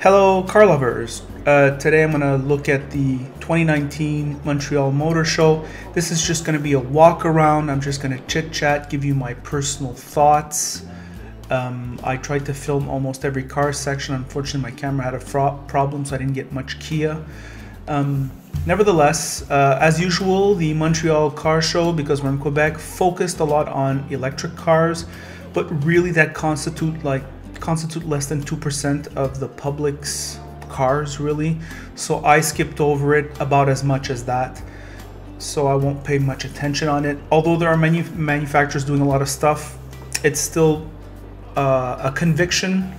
Hello car lovers. Today I'm going to look at the 2019 Montreal Motor Show. This is just going to be a walk around. I'm just going to chit chat, give you my personal thoughts. I tried to film almost every car section. Unfortunately my camera had a problem, so I didn't get much Kia. Nevertheless, as usual, the Montreal Car Show, because we're in Quebec, focused a lot on electric cars, but really that constitute less than 2% of the public's cars, really. So I skipped over it about as much as that, so I won't pay much attention on it. Although there are many manufacturers doing a lot of stuff, it's still a conviction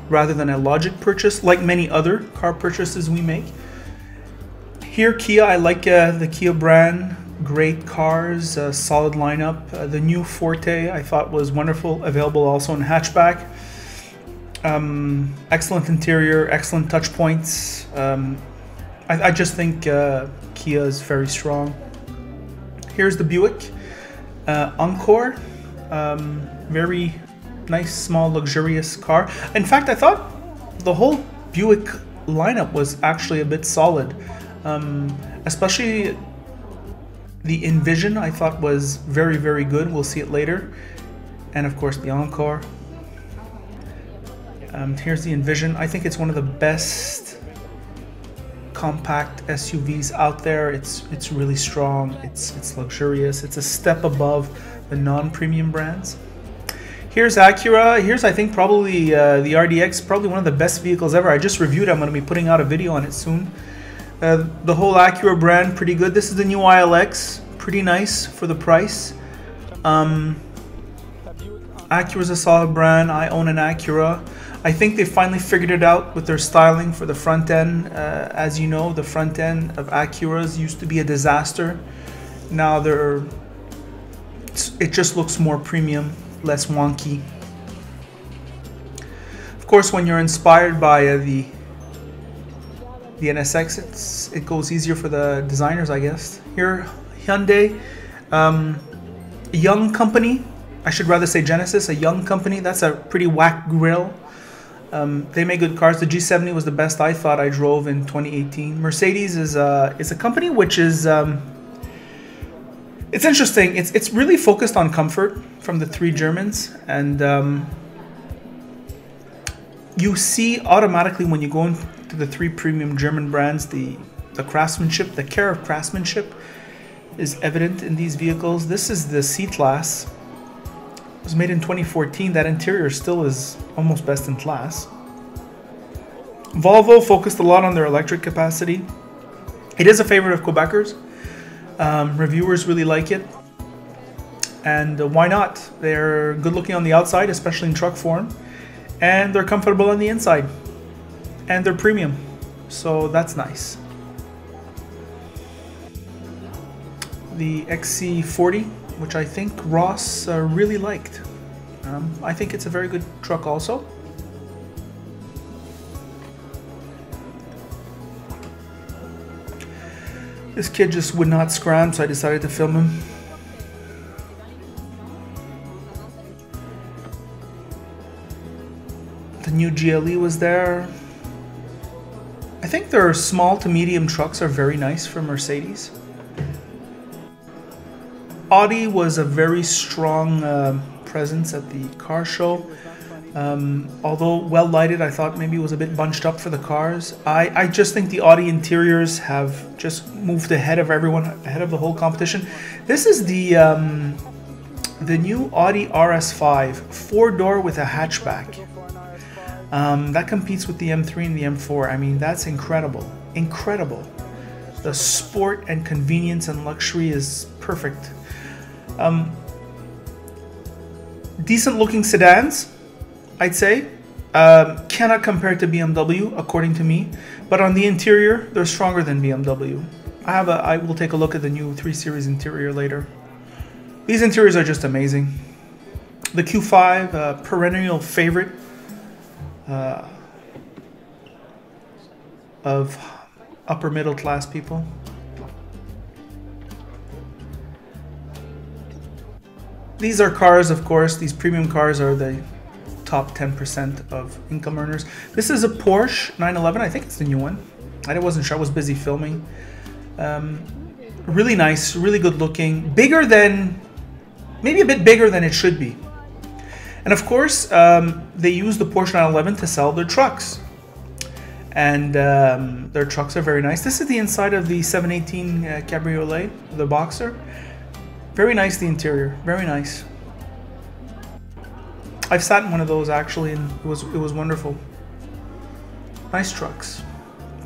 rather than a logic purchase, like many other car purchases we make. Here, Kia, I like the Kia brand. Great cars, solid lineup. The new Forte I thought was wonderful, available also in hatchback. Excellent interior, excellent touch points. I just think Kia is very strong. Here's the Buick Encore. Very nice, small, luxurious car. In fact, I thought the whole Buick lineup was actually a bit solid. Especially the Envision I thought was very, very good. We'll see it later. And of course the Encore. Here's the Envision. I think it's one of the best compact SUVs out there. It's really strong. It's luxurious. It's a step above the non-premium brands. Here's Acura. Here's, I think, probably the RDX, probably one of the best vehicles ever. I just reviewed it. I'm going to be putting out a video on it soon. The whole Acura brand, pretty good. This is the new ILX. Pretty nice for the price. Acura's a solid brand. I own an Acura. I think they finally figured it out with their styling for the front end. As you know, the front end of Acuras used to be a disaster. Now it just looks more premium, less wonky. Of course, when you're inspired by the NSX, it goes easier for the designers, I guess. Here, Hyundai, a young company. I should rather say Genesis, a young company. That's a pretty whack grill. They make good cars. The G70 was the best I thought I drove in 2018. Mercedes is a company which is it's interesting. It's really focused on comfort from the three Germans, and you see automatically when you go into the three premium German brands, the craftsmanship, the care of craftsmanship is evident in these vehicles. This is the C-Class. It was made in 2014. That interior still is almost best in class. Volvo focused a lot on their electric capacity. It is a favorite of Quebecers. Reviewers really like it. And why not? They're good looking on the outside, especially in truck form. And they're comfortable on the inside. And they're premium. So that's nice. The XC40, which I think Ross really liked. I think it's a very good truck also. This kid just would not scram, so I decided to film him. The new GLE was there. I think their small to medium trucks are very nice for Mercedes. Audi was a very strong presence at the car show. Although well lighted, I thought maybe it was a bit bunched up for the cars. I just think the Audi interiors have just moved ahead of everyone, ahead of the whole competition. This is the new Audi RS5, 4-door with a hatchback. That competes with the M3 and the M4. I mean, that's incredible. Incredible. The sport and convenience and luxury is perfect. Decent looking sedans, I'd say. Cannot compare to BMW, according to me. But on the interior, they're stronger than BMW. I will take a look at the new 3 Series interior later. These interiors are just amazing. The Q5, perennial favorite of upper middle class people. These are cars, of course. These premium cars are the top 10% of income earners. This is a Porsche 911. I think it's the new one. I wasn't sure. I was busy filming. Really nice, really good looking. Bigger than, maybe a bit bigger than it should be. And of course, they use the Porsche 911 to sell their trucks. And their trucks are very nice. This is the inside of the 718 Cabriolet, the Boxer. Very nice, the interior, very nice. I've sat in one of those actually, and it was wonderful. Nice trucks.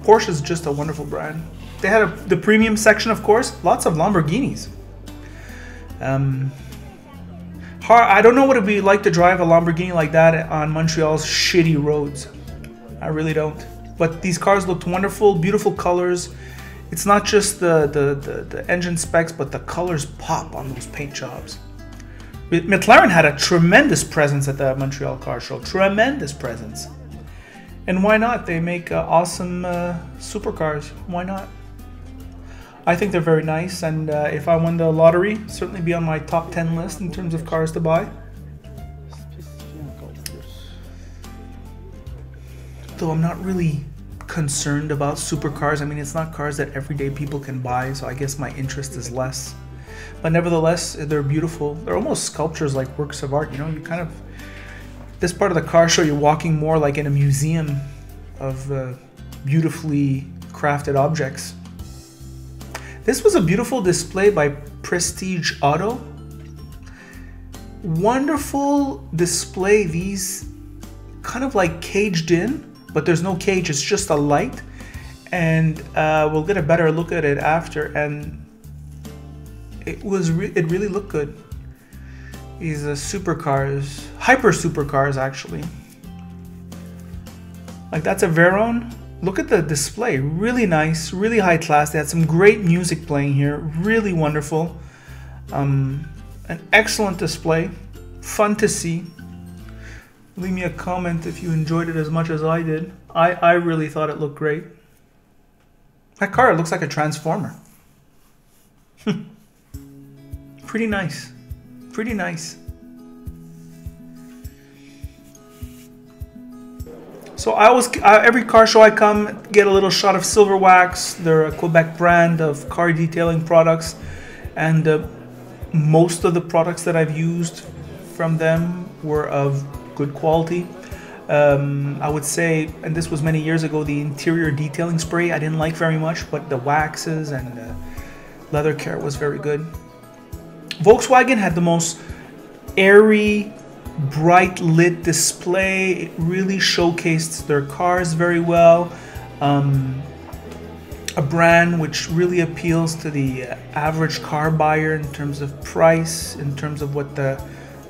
Porsche is just a wonderful brand. They had the premium section, of course. Lots of Lamborghinis. I don't know what it'd be like to drive a Lamborghini like that on Montreal's shitty roads. I really don't. But these cars looked wonderful, beautiful colors. It's not just the engine specs, but the colors pop on those paint jobs. McLaren had a tremendous presence at the Montreal Car Show. Tremendous presence. And why not? They make awesome supercars. Why not? I think they're very nice, and if I won the lottery, certainly be on my top 10 list in terms of cars to buy. Though I'm not really concerned about supercars. I mean, it's not cars that everyday people can buy, so I guess my interest is less. But nevertheless, they're beautiful. They're almost sculptures, like works of art. You know, you kind of, this part of the car show, you're walking more like in a museum of beautifully crafted objects. This was a beautiful display by Prestige Auto. Wonderful display. These kind of like caged in, but there's no cage, it's just a light. And we'll get a better look at it after. And it really looked good. These supercars, hyper supercars actually. Like that's a Veyron. Look at the display, really nice, really high class. They had some great music playing here, really wonderful. An excellent display, fun to see. Leave me a comment if you enjoyed it as much as I did. I really thought it looked great. That car looks like a transformer. Pretty nice, pretty nice. So every car show I come, get a little shot of Silver Wax. They're a Quebec brand of car detailing products, and most of the products that I've used from them were of good quality. I would say, and this was many years ago, the interior detailing spray I didn't like very much, but the waxes and leather care was very good. Volkswagen had the most airy, bright lit display. It really showcased their cars very well. A brand which really appeals to the average car buyer in terms of price, in terms of what the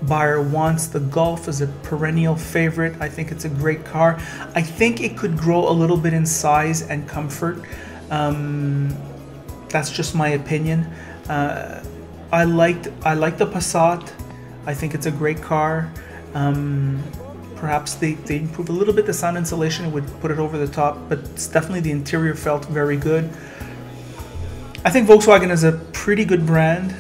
buyer wants. The Golf is a perennial favorite. I think it's a great car. I think it could grow a little bit in size and comfort. That's just my opinion. I like the Passat. I think it's a great car. Perhaps they improve a little bit the sound insulation. It would put it over the top, but it's definitely the interior felt very good. I think Volkswagen is a pretty good brand.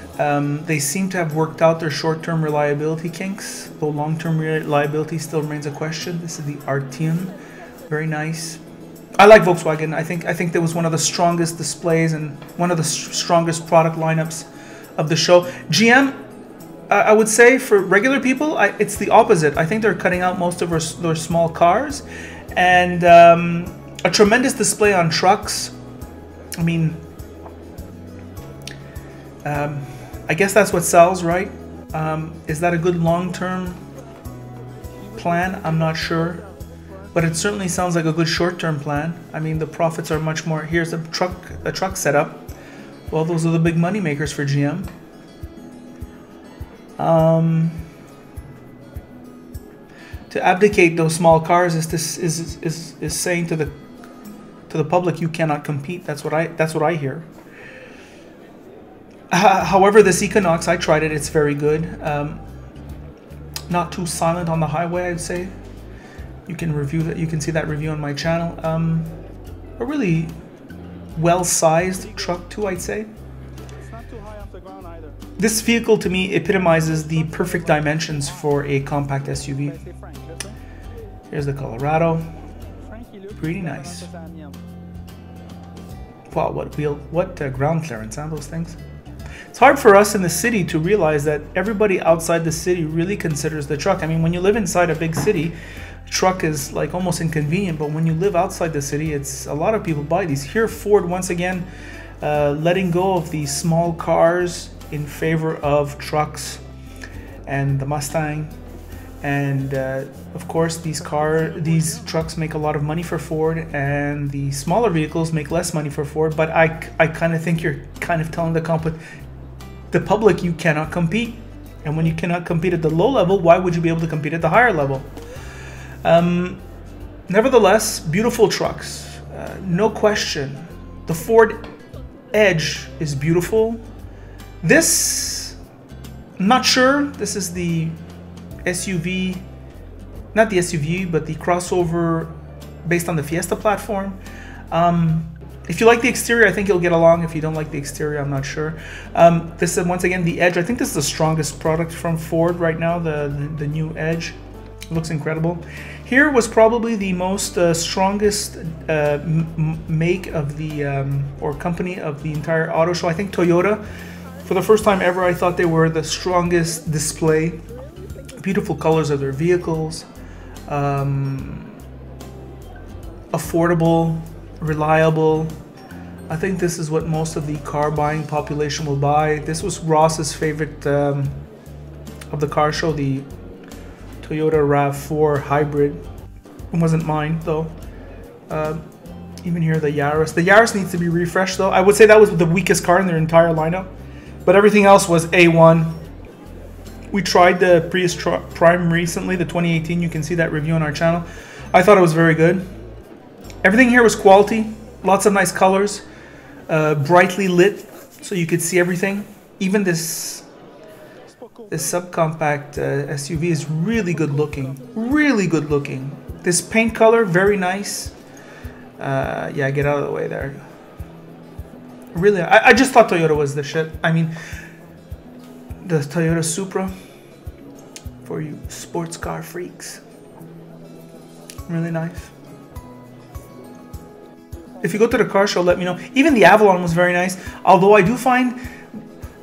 They seem to have worked out their short-term reliability kinks, though long-term reliability still remains a question. This is the Arteon, very nice. I like Volkswagen. I think that was one of the strongest displays and one of the strongest product lineups of the show. GM, I would say for regular people, it's the opposite. I think they're cutting out most of their small cars, and a tremendous display on trucks. I mean, I guess that's what sells, right? Is that a good long-term plan? I'm not sure, but it certainly sounds like a good short-term plan. I mean, the profits are much more. Here's a truck setup. Well, those are the big money makers for GM. To abdicate those small cars is saying to the public, you cannot compete. That's what I hear. However, this Equinox, I tried it. It's very good. Not too silent on the highway, I'd say. You can review that. You can see that review on my channel. A really well-sized truck too, I'd say. This vehicle to me epitomizes the perfect dimensions for a compact SUV. Here's the Colorado. Pretty nice. Wow, what ground clearance on those things. It's hard for us in the city to realize that everybody outside the city really considers the truck. I mean, when you live inside a big city, truck is like almost inconvenient, but when you live outside the city, it's a lot of people buy these. Here, Ford once again letting go of these small cars in favor of trucks and the Mustang. And of course, these trucks make a lot of money for Ford, and the smaller vehicles make less money for Ford. But I kind of think you're kind of telling the public you cannot compete. And when you cannot compete at the low level, why would you be able to compete at the higher level? Nevertheless, beautiful trucks, no question. The Ford Edge is beautiful. This, I'm not sure. This is the SUV, not the SUV, but the crossover based on the Fiesta platform. If you like the exterior, I think you'll get along. If you don't like the exterior, I'm not sure. This is once again the Edge. I think this is the strongest product from Ford right now, the new Edge. It looks incredible. Here was probably the most strongest make of the or company of the entire auto show. I think Toyota, for the first time ever, I thought they were the strongest display. Beautiful colors of their vehicles, affordable, reliable. I think this is what most of the car buying population will buy. This was Ross's favorite of the car show, the Toyota RAV4 hybrid. It wasn't mine though. Even here, the Yaris. The Yaris needs to be refreshed though. I would say that was the weakest car in their entire lineup, but everything else was A1. We tried the Prius Prime recently, the 2018. You can see that review on our channel. I thought it was very good. Everything here was quality. Lots of nice colors. Brightly lit, so you could see everything. Even this subcompact SUV is really good looking. Really good looking. This paint color, very nice. Yeah, get out of the way there. Really, I just thought Toyota was the shit. I mean, the Toyota Supra, for you sports car freaks. Really nice. If you go to the car show, let me know. Even the Avalon was very nice, although I do find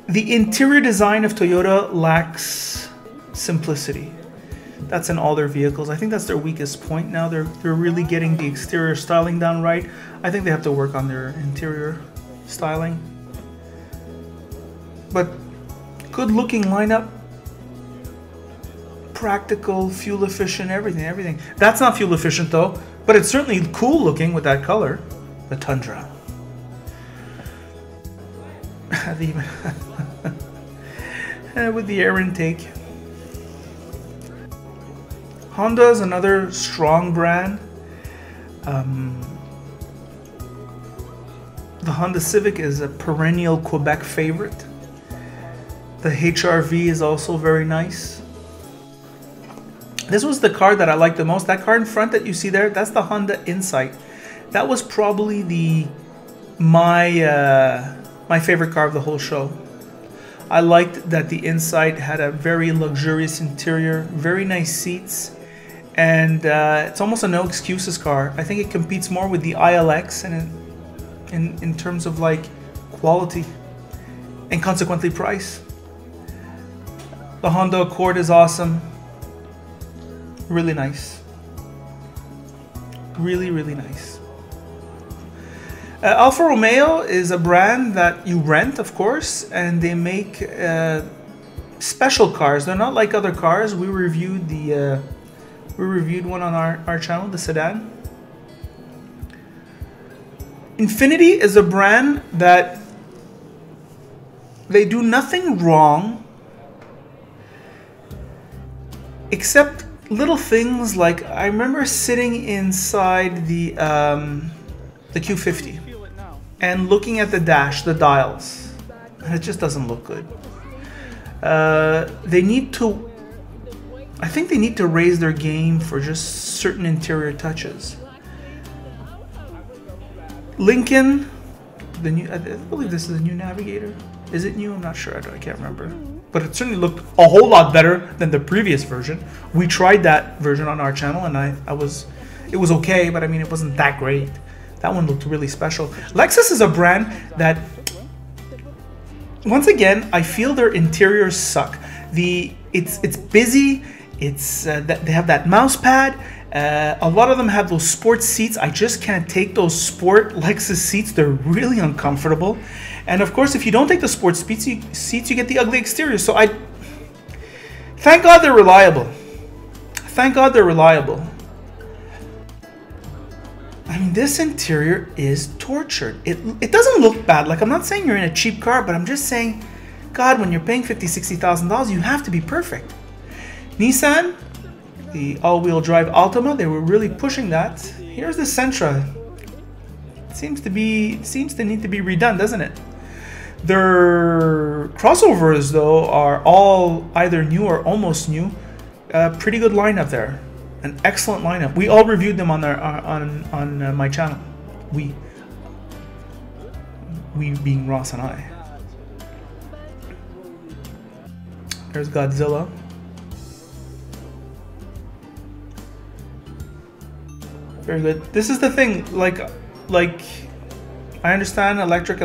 the interior design of Toyota lacks simplicity. That's in all their vehicles. I think that's their weakest point now. They're really getting the exterior styling down right. I think they have to work on their interior styling. But good looking lineup, practical, fuel efficient, everything. That's not fuel efficient though, but it's certainly cool looking with that color. The Tundra. With the air intake. Honda is another strong brand. The Honda Civic is a perennial Quebec favorite. The HR-V is also very nice. This was the car that I liked the most. That car in front that you see there, that's the Honda Insight. That was probably my favorite car of the whole show. I liked that the Insight had a very luxurious interior, very nice seats, and it's almost a no excuses car. I think it competes more with the ILX and in terms of like quality and consequently price. The Honda Accord is awesome. Really nice. Really nice. Alfa Romeo is a brand that you rent, of course, and they make special cars. They're not like other cars. We reviewed one on our channel, the sedan. Infiniti is a brand that they do nothing wrong except little things like, I remember sitting inside the Q50 and looking at the dash, the dials, and it just doesn't look good. They need to, I think they need to raise their game for just certain interior touches. Lincoln, the new, I believe this is the new Navigator. Is it new? I'm not sure. I can't remember. but it certainly looked a whole lot better than the previous version. We tried that version on our channel, and it was okay, but I mean, it wasn't that great. That one looked really special. Lexus is a brand that, once again, I feel their interiors suck. It's busy. They have that mouse pad. A lot of them have those sports seats. I just can't take those sport Lexus seats. They're really uncomfortable. And of course, if you don't take the sports seats, you get the ugly exterior. So thank God they're reliable. Thank God they're reliable. I mean, this interior is tortured. It doesn't look bad. Like, I'm not saying you're in a cheap car, but I'm just saying, God, when you're paying $50,000, $60,000, you have to be perfect. Nissan, the all-wheel drive Altima, they were really pushing that. Here's the Sentra. It seems to need to be redone, doesn't it? Their crossovers, though, are all either new or almost new. Pretty good lineup there. An excellent lineup. We all reviewed them on my channel. We being Ross and I. There's Godzilla. Very good. This is the thing. Like I understand electric,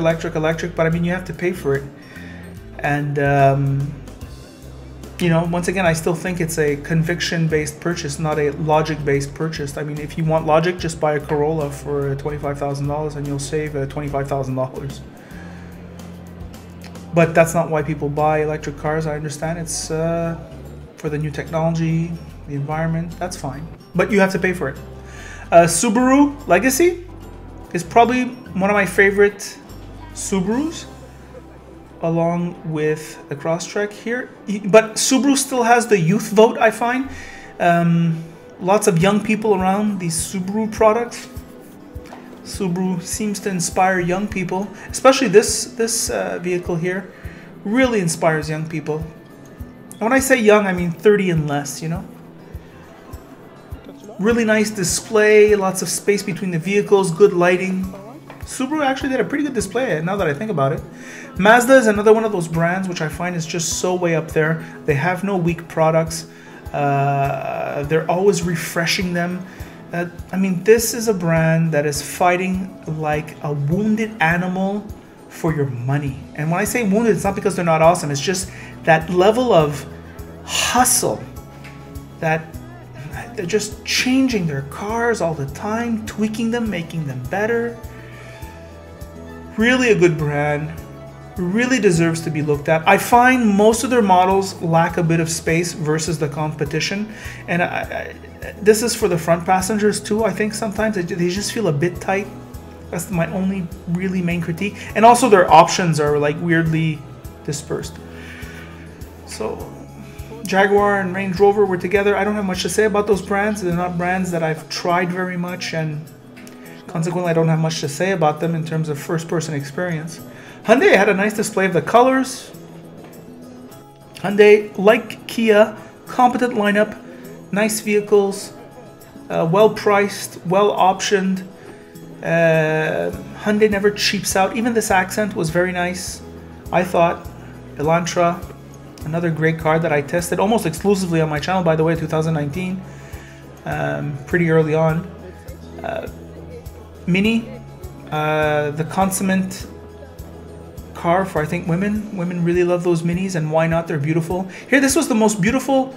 but I mean, you have to pay for it. And you know, once again, I still think it's a conviction-based purchase, not a logic-based purchase. I mean, if you want logic, just buy a Corolla for $25,000 and you'll save $25,000. But that's not why people buy electric cars. I understand it's for the new technology, the environment. That's fine, but you have to pay for it. Subaru Legacy is probably one of my favorite Subarus, along with the Crosstrek here. But Subaru still has the youth vote, I find. Lots of young people around these Subaru products. Subaru seems to inspire young people, especially this vehicle here. Really inspires young people. And when I say young, I mean 30 and less, you know. Really nice display, lots of space between the vehicles, good lighting. Subaru actually did a pretty good display now that I think about it. Mazda is another one of those brands which I find is just so way up there. They have no weak products. They're always refreshing them. I mean, this is a brand that is fighting like a wounded animal for your money. And when I say wounded, it's not because they're not awesome. It's just that level of hustle that they're just changing their cars all the time, tweaking them, making them better. Really a good brand. Really deserves to be looked at. I find most of their models lack a bit of space versus the competition. And this is for the front passengers too. I think sometimes they just feel a bit tight. That's my only really main critique. And also their options are like weirdly dispersed. So Jaguar and Range Rover were together. I don't have much to say about those brands. They're not brands that I've tried very much, and consequently I don't have much to say about them in terms of first-person experience. Hyundai had a nice display of the colors. Hyundai, like Kia, competent lineup, nice vehicles, well priced, well optioned. Hyundai never cheaps out. Even this accent was very nice, I thought. Elantra, another great car that I tested almost exclusively on my channel, by the way, 2019, pretty early on. Mini, the consummate car for, I think, women. Women really love those Minis, and why not? They're beautiful. Here, this was the most beautiful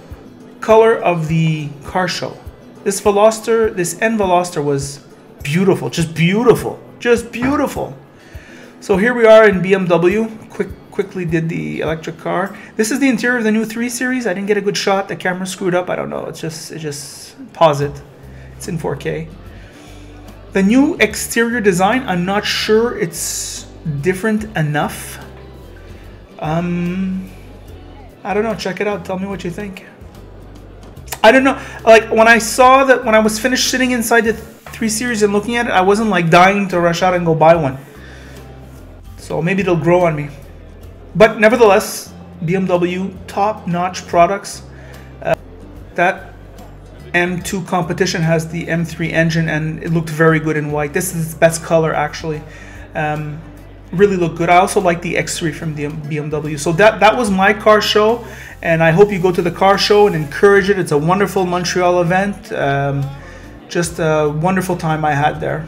color of the car show. This Veloster, this N Veloster was beautiful, just beautiful, just beautiful. So here we are in BMW. Quickly did the electric car. This is the interior of the new 3 Series. I didn't get a good shot. The camera screwed up. I don't know. It just pause it. It's in 4K. The new exterior design, I'm not sure it's different enough. I don't know. Check it out. Tell me what you think. I don't know. Like, when I saw that, when I was finished sitting inside the 3 Series and looking at it, I wasn't like dying to rush out and go buy one. So maybe it'll grow on me. But nevertheless, BMW, top-notch products. That M2 competition has the M3 engine, and it looked very good in white. This is its best color, actually. really look good. I also like the X3 from the BMW. So that was my car show, and I hope you go to the car show and encourage it. It's a wonderful Montreal event. Just a wonderful time I had there.